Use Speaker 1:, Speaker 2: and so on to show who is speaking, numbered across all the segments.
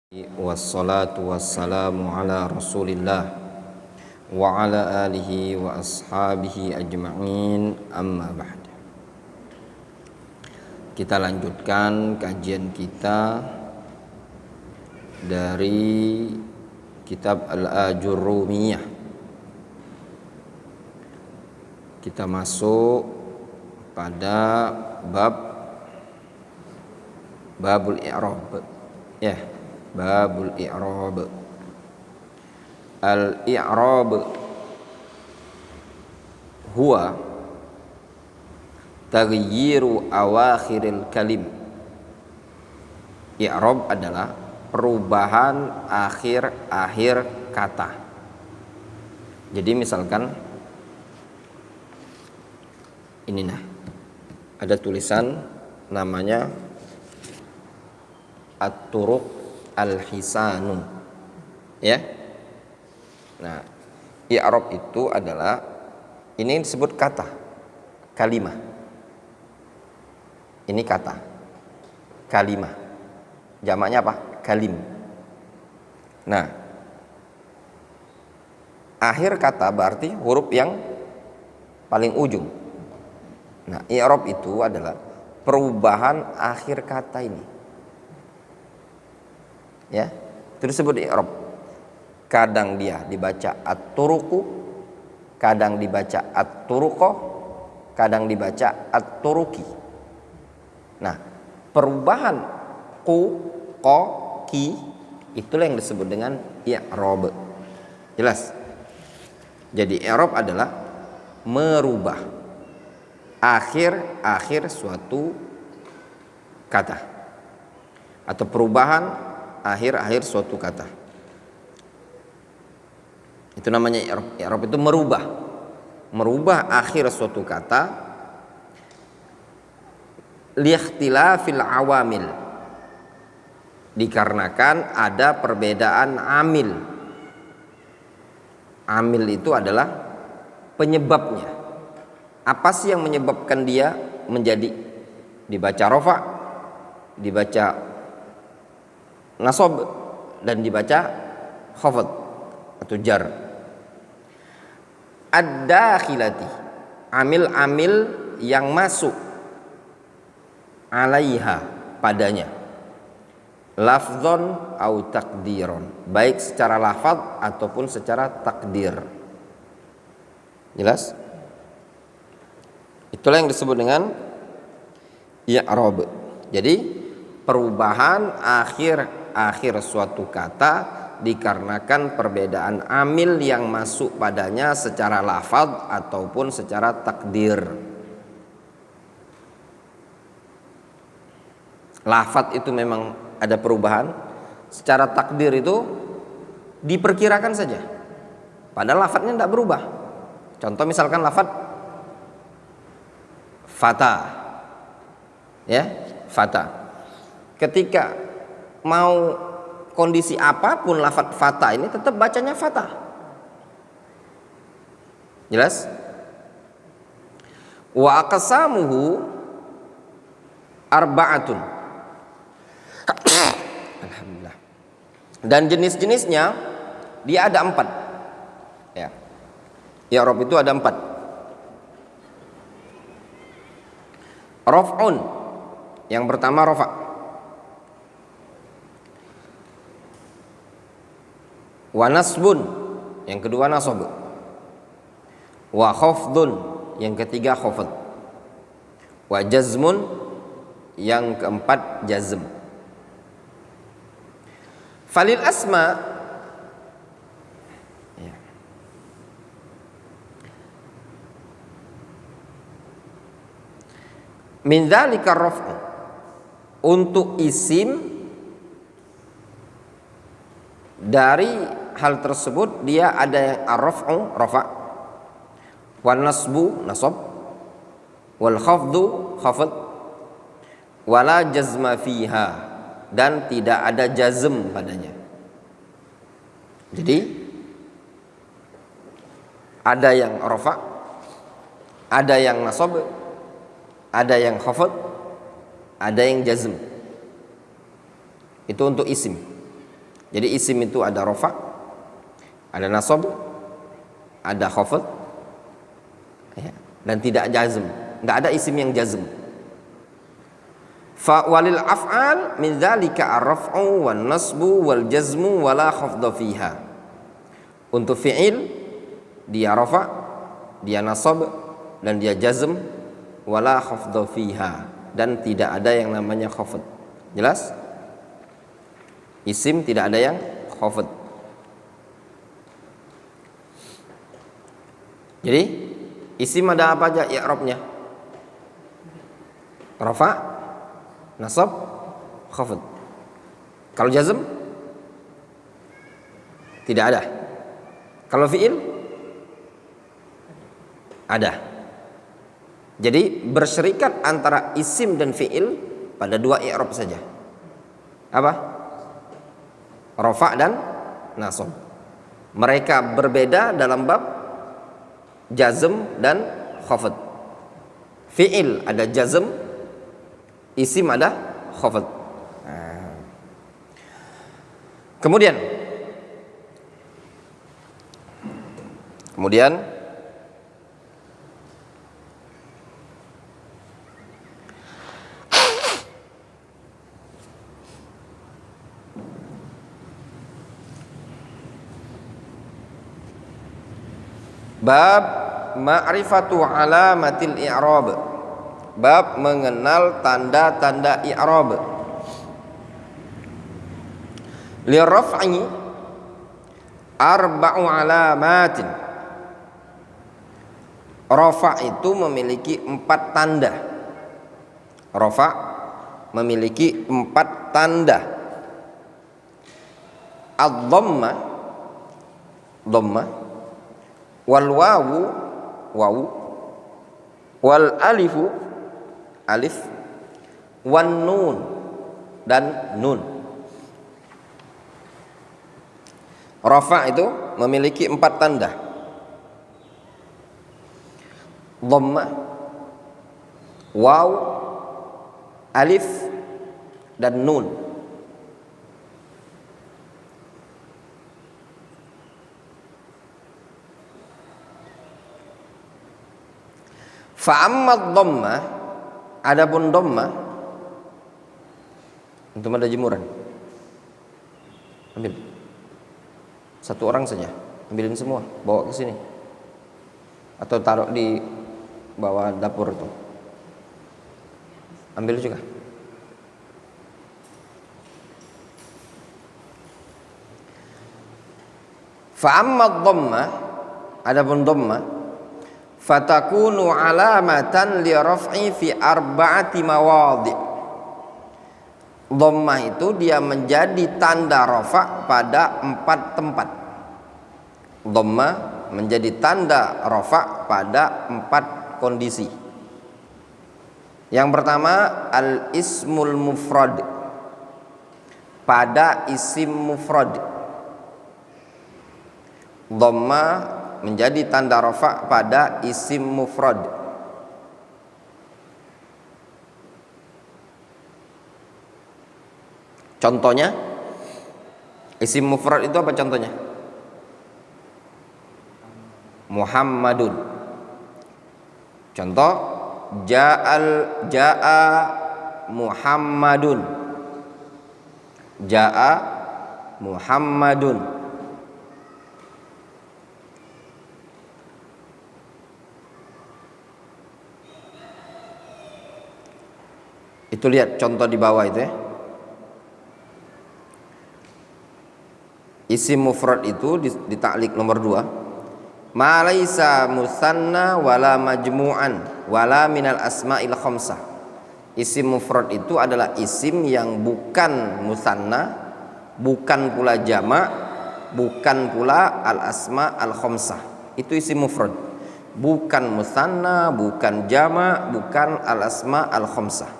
Speaker 1: Wassalatu wassalamu ala rasulillah wa ala alihi wa ashabihi ajma'in, amma ba'd. Kita lanjutkan kajian kita dari kitab Al-Ajurrumiyah. Kita masuk pada babul i'rab, ya. Babul i'rab. Al-i'rab huwa taghyiru awakhiril kalim. I'rab adalah perubahan akhir-akhir kata. Jadi misalkan ini, ada tulisan namanya at-turuq al-hisanu, ya. Nah, i'rab itu adalah ini disebut kata, kalimah. Ini kata, kalimah. Jamaknya apa? Kalim. Nah, akhir kata berarti huruf yang paling ujung. Nah, i'rab itu adalah perubahan akhir kata ini. Ya, itu disebut i'rab. Kadang dia dibaca at-turuqu, kadang dibaca at-turuqah, kadang dibaca at-turuqi. Nah, perubahan ku, ko, ki, itulah yang disebut dengan i'rab. Jelas? Jadi i'rab adalah merubah akhir suatu kata atau perubahan akhir suatu kata. Itu namanya i'rab. I'rab itu merubah akhir suatu kata liikhtilafil awamil, dikarenakan ada perbedaan amil. Amil itu adalah penyebabnya. Apa sih yang menyebabkan dia menjadi dibaca rafa, dibaca nasab, dan dibaca khafad atau jar. Ad-dakhilati, amil-amil yang masuk alaiha, padanya, lafzon au takdiron, baik secara lafaz ataupun secara takdir. Jelas? Itulah yang disebut dengan i'rab. Jadi perubahan akhir suatu kata dikarenakan perbedaan amil yang masuk padanya secara lafaz ataupun secara takdir. Lafaz itu memang ada perubahan, secara takdir itu diperkirakan saja, padahal lafaznya tidak berubah. Contoh misalkan lafaz fata, ya, fata. Ketika mau kondisi apapun lafaz fata ini tetap bacanya fata. Jelas? Wa aqsamuhu arba'atun. Alhamdulillah. Dan jenis-jenisnya dia ada 4. Ya. I'rab itu ada 4. Raf'un, yang pertama rafa'. Wa nasbun, yang kedua nasab. Wa khafdun, yang ketiga khafd. Wa jazmun, yang keempat jazm. Falil asma, ya. Min dzalika raf'u, untuk isim dari hal tersebut dia ada yang ar-raf'u rafa', wan nasbu nasab, wal khafdu khafd, wala jazma fiha, dan tidak ada jazm padanya. Jadi ada yang rafa', ada yang nasab, ada yang khafd, ada yang jazm. Itu untuk isim. Jadi isim itu ada rafa, ada nasab, ada khafd, ya, dan tidak jazm. Tidak ada isim yang jazm. Fa walil af'al min dzalika ar-raf'u wan nasbu wal jazmu wala khafdha fiha. Untuk fi'il dia rafa, dia nasab, dan dia jazm, wala khafdha fiha, dan tidak ada yang namanya khafd. Jelas? Isim tidak ada yang khafd. Jadi isim ada apa aja i'rabnya? Rafa, nasab, khafd. Kalau jazm tidak ada. Kalau fi'il ada. Jadi berserikat antara isim dan fi'il pada dua i'rab saja. Apa? Rafa dan nasab. Mereka berbeda dalam bab jazm dan khafd. Fi'il ada jazm, isim ada khafd. Kemudian bab ma'rifatu alamatil i'rab. Bab mengenal tanda-tanda i'rab. Li raf'i arba'u alamatin. Rafa itu memiliki 4 tanda. Rafa memiliki 4 tanda. Ad-dhamma, dhamma, wal wawu, wawu, wal alifu, alif, wan nun, dan nun. Rafa itu memiliki 4 tanda. Dhamma, waw, alif, dan nun. Fa'amma dhamma, adapun dhamma, antum ada jemuran, ambil satu orang saja, ambilin semua, bawa ke sini atau taruh di bawah dapur itu, ambil juga. Fa'amma dhamma, adapun dhamma, fatakunu alamatan li raf'i fi arba'ati mawadhi'. Dhammah itu dia menjadi tanda rafa pada 4 tempat. Dhammah menjadi tanda rafa pada 4 kondisi. Yang pertama al-ismul mufrad, pada isim mufrad. Dhammah menjadi tanda rafa pada isim mufrad. Contohnya, isim mufrad itu apa contohnya? Muhammadun. Contoh, ja'a Muhammadun. Ja'a Muhammadun. Itu lihat contoh di bawah itu ya. Isim mufrad itu di ta'liq nomor 2, ma laisa musanna wala majmu'an wala minal asma'il khamsah. Isim mufrad itu adalah isim yang bukan musanna, bukan pula jamak, bukan pula al asma al khamsah. Itu isim mufrad, bukan musanna, bukan jamak, bukan al asma al khamsah.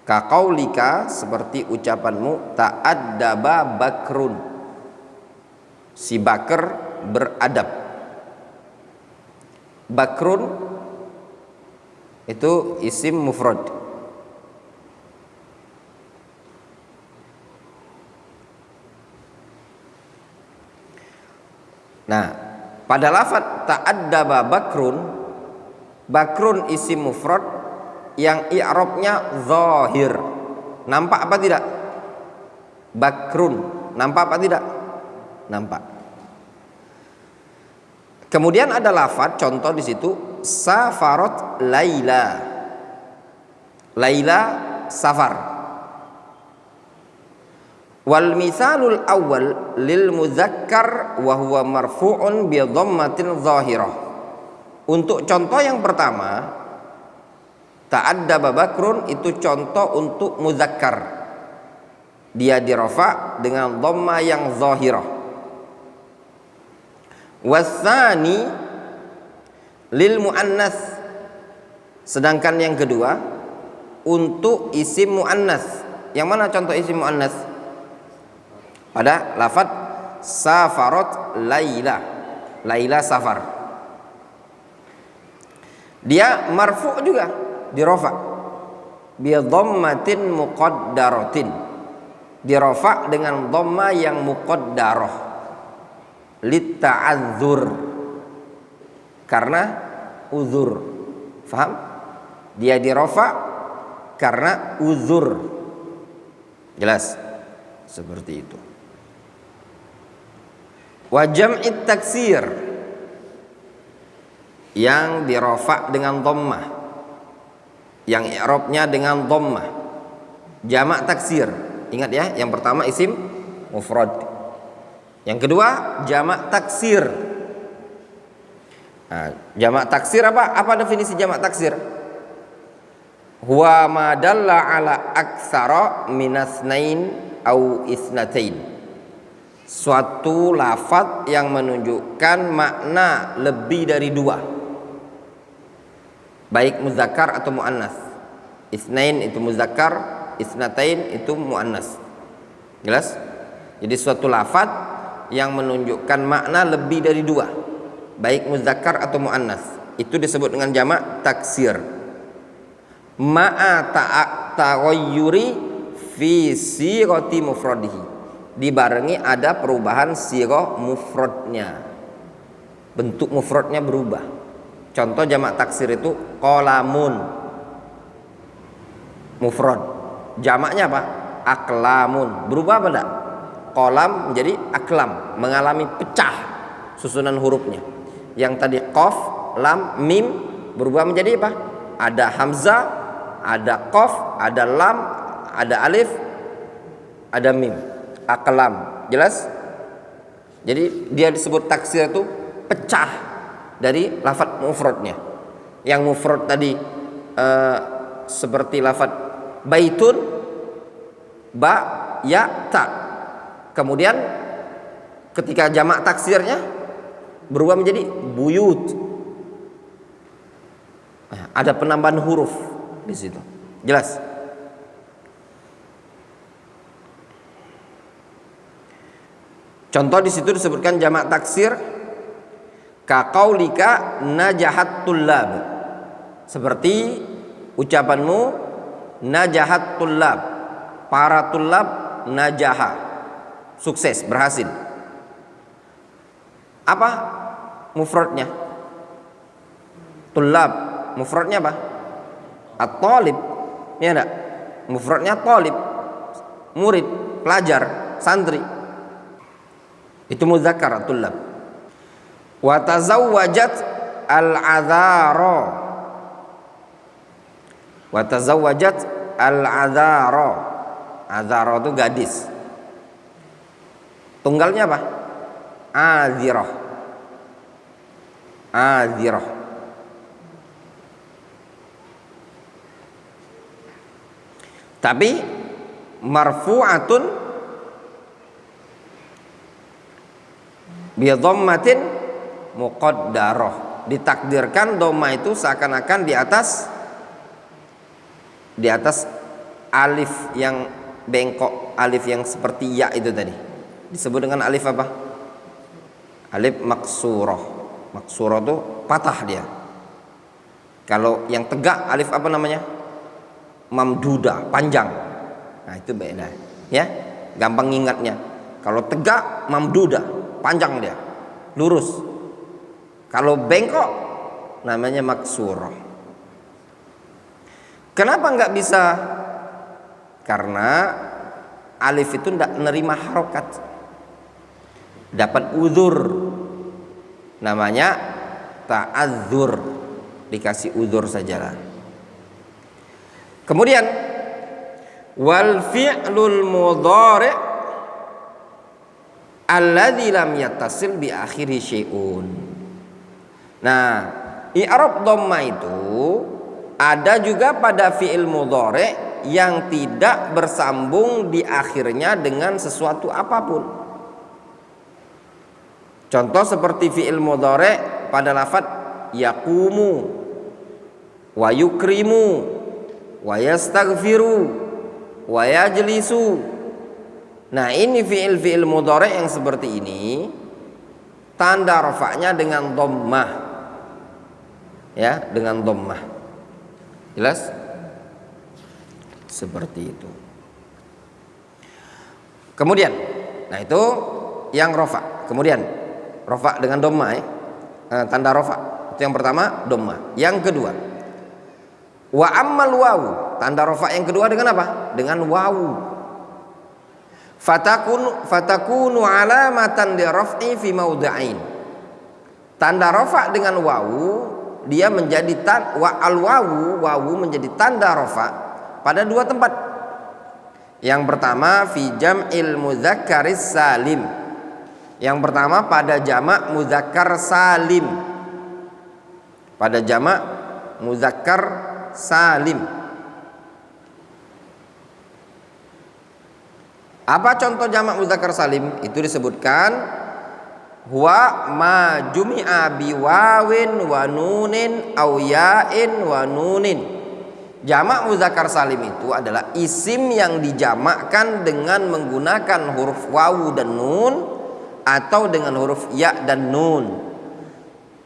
Speaker 1: Kaqaulika, seperti ucapanmu, ta'addaba Bakrun, si Bakr beradab. Bakrun itu isim mufrad. Nah, pada lafadz ta'addaba bakrun, bakrun isim mufrad yang i'rabnya zahir. Nampak apa tidak? Bakrun, nampak apa tidak? Nampak. Kemudian ada lafadz contoh di situ, safarat Laila. Laila safar. Wal misalul awal lil muzakkar wa huwa marfu'un bi dhammatin zahirah. Untuk contoh yang pertama, ta'addaba bakrun itu contoh untuk muzakkar. Dia dirafa dengan dhamma yang zahirah. Wasani lil muannas. Sedangkan yang kedua untuk isim muannas. Yang mana contoh isim muannas? Pada lafadz safarat Laila. Laila safar. Dia marfu' juga, dirafa bi dhammatin muqaddaratin. Dirafa dengan dhamma yang muqaddarah. Litta'adzur, karena uzur. Faham? Dia dirafa karena uzur. Jelas? Seperti itu. Wa jam'it taksir, yang dirafa dengan dhammah, yang i'rabnya dengan dhammah. Jamak taksir. Ingat ya, yang pertama isim mufrad. Yang kedua jamak taksir. Nah, jamak taksir apa? Apa definisi jamak taksir? Huwa ma dalla ala aktsara minasnain au isnatain. Suatu lafaz yang menunjukkan makna lebih dari dua, baik muzakkar atau muannas. Isnain itu muzakkar, isnatain itu muannas. Jelas? Jadi suatu lafaz yang menunjukkan makna lebih dari dua, baik muzakkar atau muannas, itu disebut dengan jamak taksir. Ma'a ta'ayyuri fi sirati mufradihi, dibarengi ada perubahan sirah mufradnya, bentuk mufradnya berubah. Contoh jamak taksir itu qalamun, mufrad. Jamaknya apa? Aklamun. Berubah apa enggak? Qalam menjadi aklam, mengalami pecah susunan hurufnya. Yang tadi qaf, lam, mim berubah menjadi apa? Ada hamzah, ada qaf, ada lam, ada alif, ada mim. Aklam. Jelas? Jadi dia disebut taksir itu pecah dari lafadz mufradnya. Yang mufrad tadi seperti lafadz baitun, ba, ya, ta. Kemudian ketika jamak taksirnya berubah menjadi buyut. Nah, ada penambahan huruf di situ. Jelas? Contoh di situ disebutkan jamak taksir ka qaulika najahat tullab. Seperti ucapanmu najahat tullab. Para tullab najaha, sukses, berhasil. Apa mufradnya? Tullab, mufradnya apa? At-talib. Ya enggak? Mufradnya talib, murid, pelajar, santri. Itu muzakkar tullab. Wa tazawwajat al-adzara. Wa tazawwajat al-adzara. Adzara itu gadis. Tunggalnya apa? Azirah. Azirah. Tapi marfu'atun bi dhammatin muqaddarah. Ditakdirkan dhamma itu seakan-akan di atas alif yang bengkok, alif yang seperti ya itu tadi. Disebut dengan alif apa? Alif maksurah. Maksurah itu patah dia. Kalau yang tegak alif apa namanya? Mamdudah, panjang. Nah itu beda ya, gampang ingatnya. Kalau tegak mamdudah, panjang dia. lurus. Kalau bengkok namanya maksurah. Kenapa nggak bisa? Karena alif itu tidak menerima harokat, dapat uzur, namanya ta'adzur, dikasih uzur sajalah. Kemudian wal fi'lul mudhari' alladzi lam yattasil bi akhiri syai'un. Nah, i'rab dhamma itu ada juga pada fi'il mudhari' yang tidak bersambung di akhirnya dengan sesuatu apapun. Contoh seperti fi'il mudhari' pada lafaz yaqumu wa yukrimu wa yastaghfiru wa yajlisu. Nah, ini fi'il mudhari' yang seperti ini tanda rafa'nya dengan dhammah. Ya, dengan dhammah. Jelas? Seperti itu. Kemudian, nah itu yang rafa. Kemudian rafa dengan dhammah, tanda rafa. Itu yang pertama, dhammah. Yang kedua, wa ammal wawu, tanda rafa yang kedua dengan apa? Dengan wawu. Fatakunu alamatan li raf'i fi mawdi'ain. Tanda rafa dengan wawu dia menjadi wawu menjadi tanda rafa pada dua tempat. Yang pertama fi jam'il mudzakkaris salim. Yang pertama pada jamak mudzakkar salim. Pada jamak mudzakkar salim. Apa contoh jamak mudzakkar salim? Itu disebutkan huwa ma jumi'a bi wawin wa nunin aw ya'in wa nunin. Jamak mudzakkar salim itu adalah isim yang dijamakkan dengan menggunakan huruf wawu dan nun atau dengan huruf ya dan nun.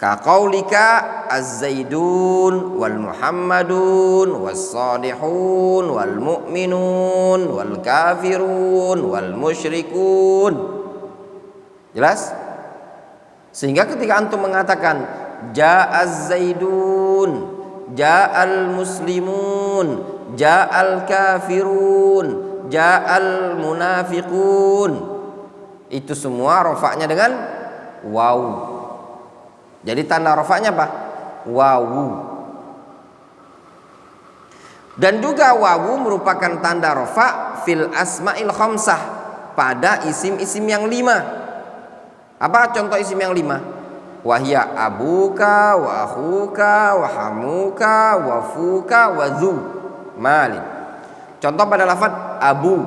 Speaker 1: Ka qaulika az-zaidun wal muhammadun was salihun wal mu'minun wal kafirun wal musyrikun. Jelas? Sehingga ketika antum mengatakan ja'az zaidun, ja'al muslimun, ja'al kafirun, ja'al munafiqun, itu semua rafa'nya dengan wawu. Jadi tanda rafa'nya apa? Wawu. Dan juga wawu merupakan tanda rafa' fil asma'il khamsah, pada isim-isim yang 5. Apa contoh isim yang 5? Wahya abuka wa akhuka wa hamuka wa fuka wa zu malin. Contoh pada lafaz abu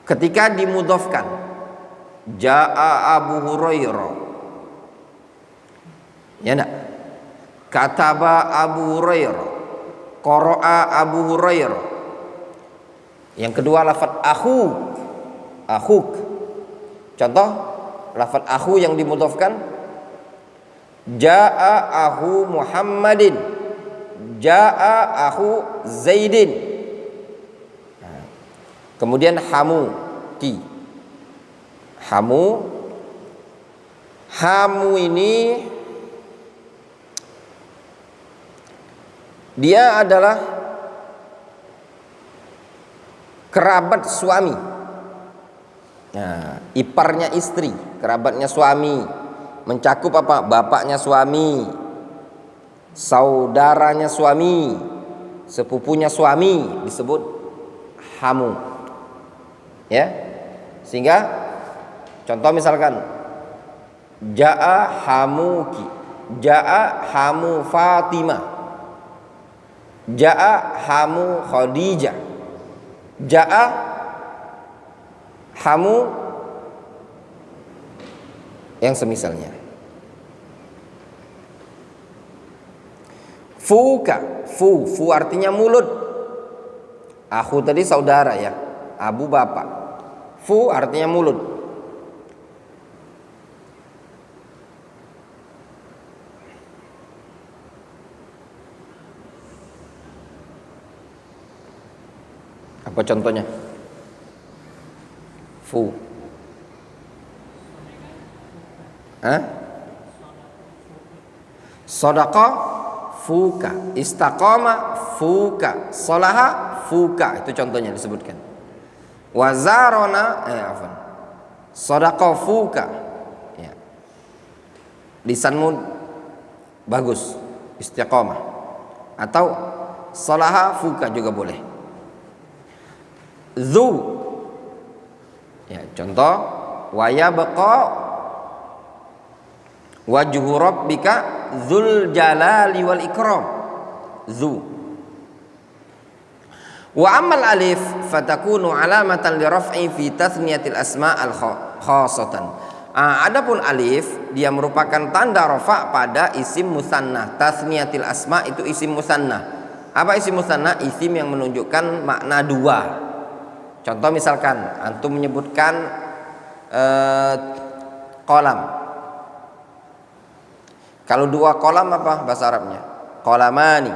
Speaker 1: ketika dimudhofkan, jaa Abu Hurairah, ya enggak? Kataba Abu Hurairah, qara'a Abu Hurairah. Yang kedua lafaz akhuk. Contoh lafaz akhu yang dimudhofkan, jaa akhu Muhammadin, jaa akhu Zaidin. Nah, kemudian hamu ini dia adalah kerabat suami. Nah, iparnya istri, kerabatnya suami, mencakup apa? Bapaknya suami, saudaranya suami, sepupunya suami, disebut hamu. Ya, sehingga contoh misalkan jaa hamuki, jaa hamu Fatimah, jaa hamu Khadijah, jaa hamu yang semisalnya. Fuka, fu artinya mulut. Akhu tadi saudara ya, abu bapak. Fu artinya mulut. Apa contohnya? Fu. Hah? Sadaqa fuka, istaqama fuka, salaha fuka, itu contohnya disebutkan. Wazarona afwan. Sadaqa fuka. Ya. Lisanmu bagus, istiqamah. Atau salaha fuka juga boleh. Zu. Ya, contoh wa yabqa wajhu rabbika dzul jalali wal ikram. Zu. Wa amal alif fatakunu alamatan li raf'i fi tathniyatil asma al khassatan. Adapun alif dia merupakan tanda rafa pada isim musanna. Tathniyatil asma itu isim musanna. Apa isim musanna? Isim yang menunjukkan makna dua. Contoh misalkan antum menyebutkan kolam. Kalau dua kolam apa bahasa Arabnya? Kolamani.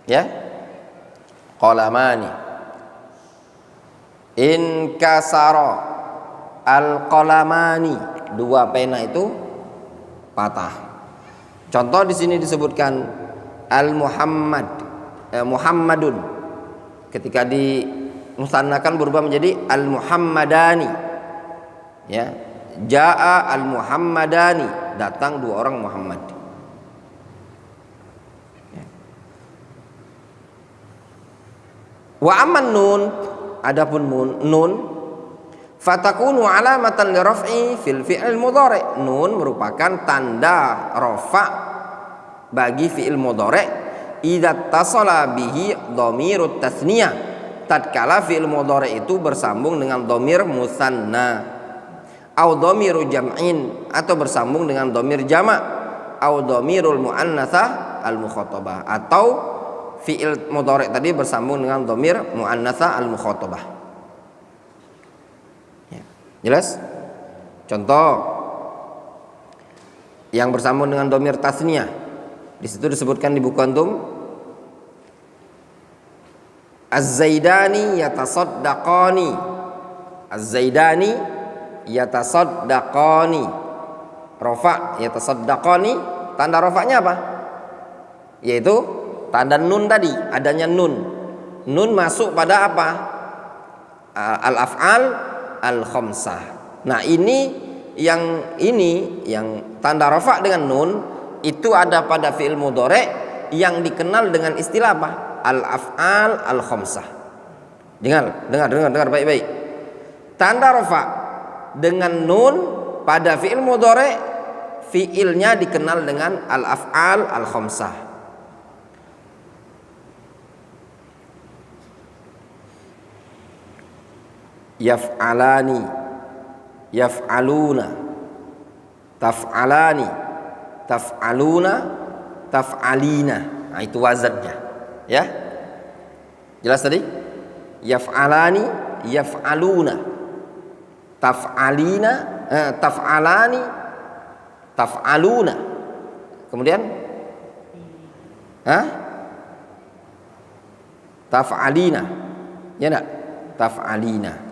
Speaker 1: Ya? Kolamani. Inkasara al-qalamani. Dua pena itu patah. Contoh di sini disebutkan al-Muhammad, Muhammadun. Ketika dimusannakan berubah menjadi al-Muhammadani. Ya. Jaa al-Muhammadani, datang dua orang Muhammad. Ya. Wa amman nun, adapun nun fatakunu alamatan li raf'i fil fi'il mudhari'. Nun merupakan tanda rafa bagi fi'il mudhari' idza tasala bihi dhamirut tasniyah, tatkala fi'il mudhari' itu bersambung dengan dhamir musanna, au dhamiru jam'in, atau bersambung dengan dhamir jama', au dhamirul muannatsah al mukhatabah, atau fi'il mudhari' tadi bersambung dengan dhamir muannatsah al mukhatabah. Ya. Jelas? Contoh yang bersambung dengan dhamir tasniyah, di situ disebutkan di buku antum, Az-Zaidani yatasaddaqani. Az-Zaidani yatasaddaqani. Rafa yatasaddaqani, tanda rafanya apa? Yaitu tanda nun tadi, adanya nun. Nun masuk pada apa? Al-af'al al-khamsah. Nah, ini yang tanda rafa dengan nun itu ada pada fi'il mudhari' yang dikenal dengan istilah apa? Al-af'al al-khamsah. Dengar baik-baik. Tanda rafa dengan nun pada fi'il mudhari', fi'ilnya dikenal dengan al-af'al al-khamsah. Yaf'alani, yaf'aluna, taf'alani, taf'aluna, taf'alina. Nah, itu wazannya. Ya? Jelas tadi? Yaf'alani, yaf'aluna, taf'alina, taf'alani, taf'aluna. Kemudian taf'alina. Ya enggak? Taf'alina.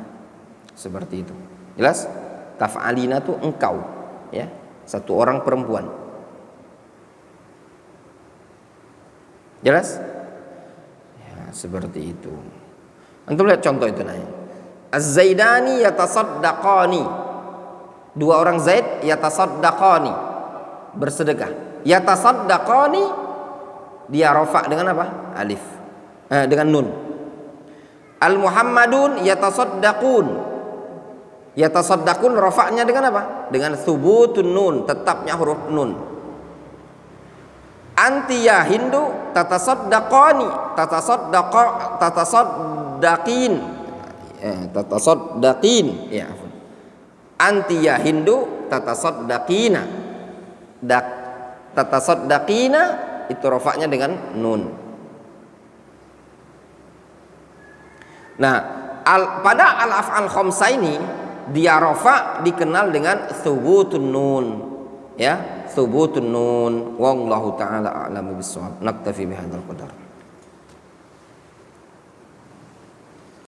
Speaker 1: Seperti itu. Jelas? Taf'alina itu engkau, ya. Satu orang perempuan. Jelas? Ya, seperti itu. Antum lihat contoh itu nanya. Az-Zaidani yatasaddaqani. Dua orang Zaid yatasaddaqani, bersedekah. Yatasaddaqani dia rafa dengan apa? Alif. Dengan nun. Al-Muhammadun yatasaddaqun. Yatasaddaqun rafa'nya dengan apa? Dengan thubutun nun, tetapnya huruf nun. Anti ya Hindu tatasaddaqani, tatasaddaqin, tatasaddaqin, ya. Anti ya Hindu tatasaddaqina, tatasaddaqina itu rafa'nya dengan nun. Nah, pada al-af'al khamsah ini dia rafa dikenal dengan thubutun nun, ya, thubutun nun. Wallahu taala a'lamu bissawab. Naktafi bihadzal qadar.